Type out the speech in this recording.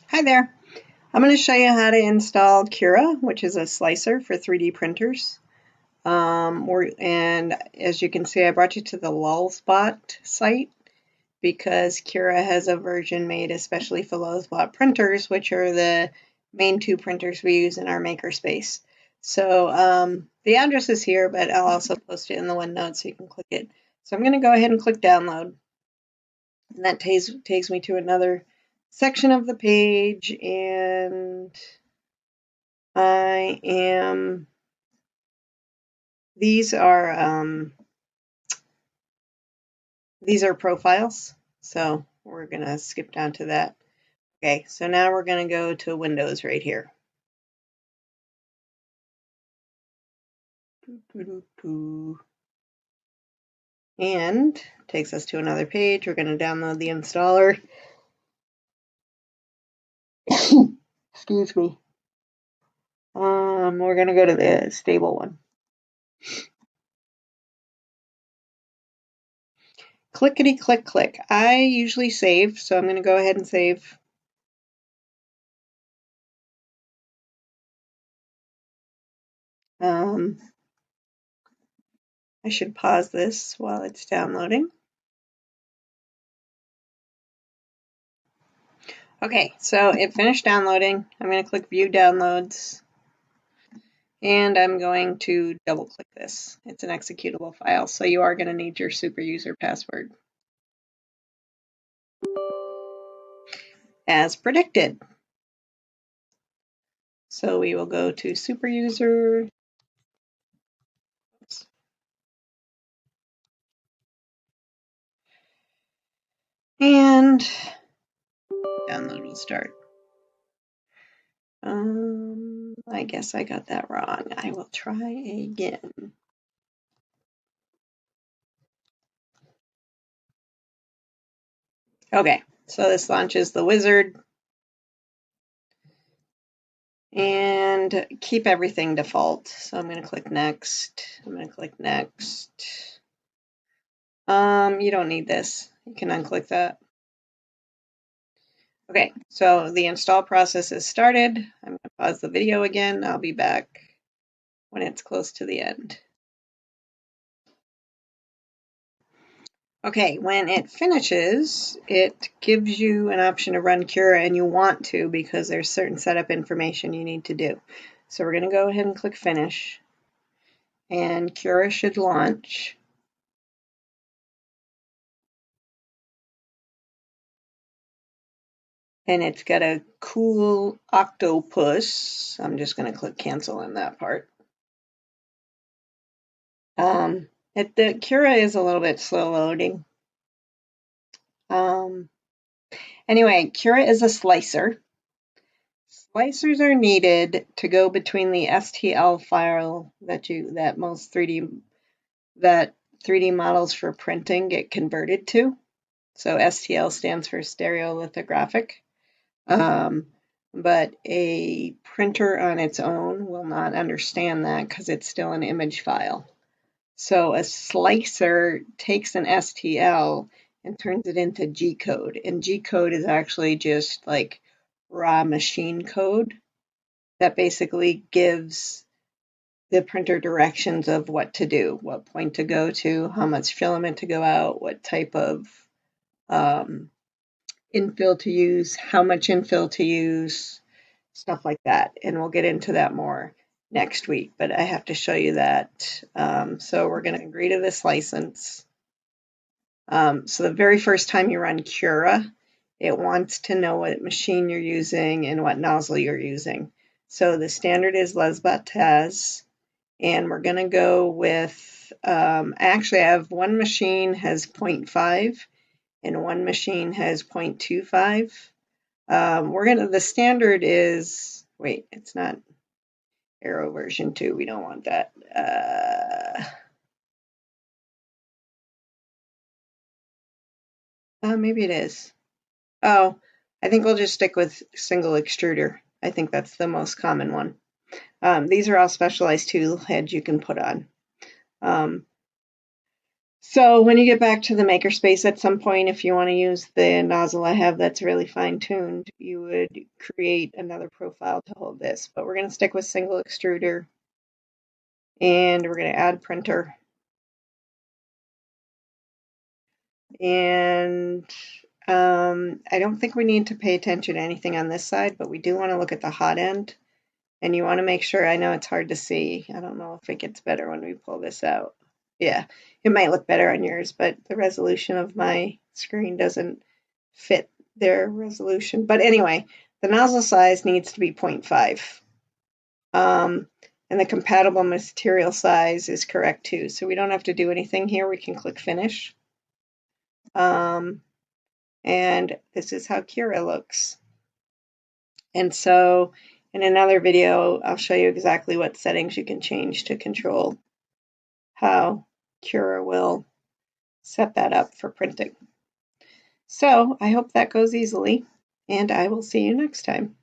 Hi there. I'm going to show you how to install Cura, which is a slicer for 3D printers. And as you can see, I brought you to the Lulzbot site because Cura has a version made especially for Lulzbot printers, which are the main two printers we use in our makerspace. So the address is here, but I'll also post it in the OneNote so you can click it. So I'm going to go ahead and click download. And that takes me to another section of the page, and these are profiles, so we're gonna skip down to that. Okay, so now we're gonna go to Windows right here. And takes us to another page. We're gonna download the installer. Excuse me. We're gonna go to the stable one. Clickety click click. I usually save, so I'm going to go ahead and save. I should pause this while it's downloading. Okay, so it finished downloading. I'm going to click View Downloads, and I'm going to double click this. It's an executable file, so you are going to need your super user password. As predicted. So we will go to super user. And download will start. I guess I got that wrong. I will try again. Okay, so this launches the wizard. And keep everything default. So I'm going to click next. I'm going to click next. You don't need this. You can unclick that. Okay, so the install process is started. I'm going to pause the video again. I'll be back when it's close to the end. Okay, when it finishes, it gives you an option to run Cura, and you want to because there's certain setup information you need to do. So we're going to go ahead and click finish, and Cura should launch. And it's got a cool octopus. I'm just going to click cancel on that part. The Cura is a little bit slow loading. Anyway, Cura is a slicer. Slicers are needed to go between the STL file that most 3D models for printing get converted to. So STL stands for stereolithographic. But a printer on its own will not understand that because it's still an image file. So a slicer takes an STL and turns it into G code. And G code is actually just like raw machine code that basically gives the printer directions of what to do, what point to go to, how much filament to go out, what type of infill to use, how much infill to use, stuff like that. And we'll get into that more next week, but I have to show you that. So we're going to agree to this license. So the very first time you run Cura, it wants to know what machine you're using and what nozzle you're using. So the standard is Lulzbot TAS, and we're going to go with, actually I have one machine has 0.5 and one machine has 0.25. The standard is, wait, it's not Aero version 2. We don't want that. Maybe it is. Oh, I think we'll just stick with single extruder. I think that's the most common one. These are all specialized tool heads you can put on. So when you get back to the makerspace at some point, if you want to use the nozzle I have that's really fine-tuned, you would create another profile to hold this. But we're going to stick with single extruder, and we're going to add printer. And I don't think we need to pay attention to anything on this side, but we do want to look at the hot end. And you want to make sure, I know it's hard to see. I don't know if it gets better when we pull this out. Yeah, it might look better on yours, but the resolution of my screen doesn't fit their resolution. But anyway, the nozzle size needs to be 0.5. And the compatible material size is correct too. So we don't have to do anything here. We can click finish. And this is how Cura looks. And so in another video, I'll show you exactly what settings you can change to control how Cura will set that up for printing. So I hope that goes easily, and I will see you next time.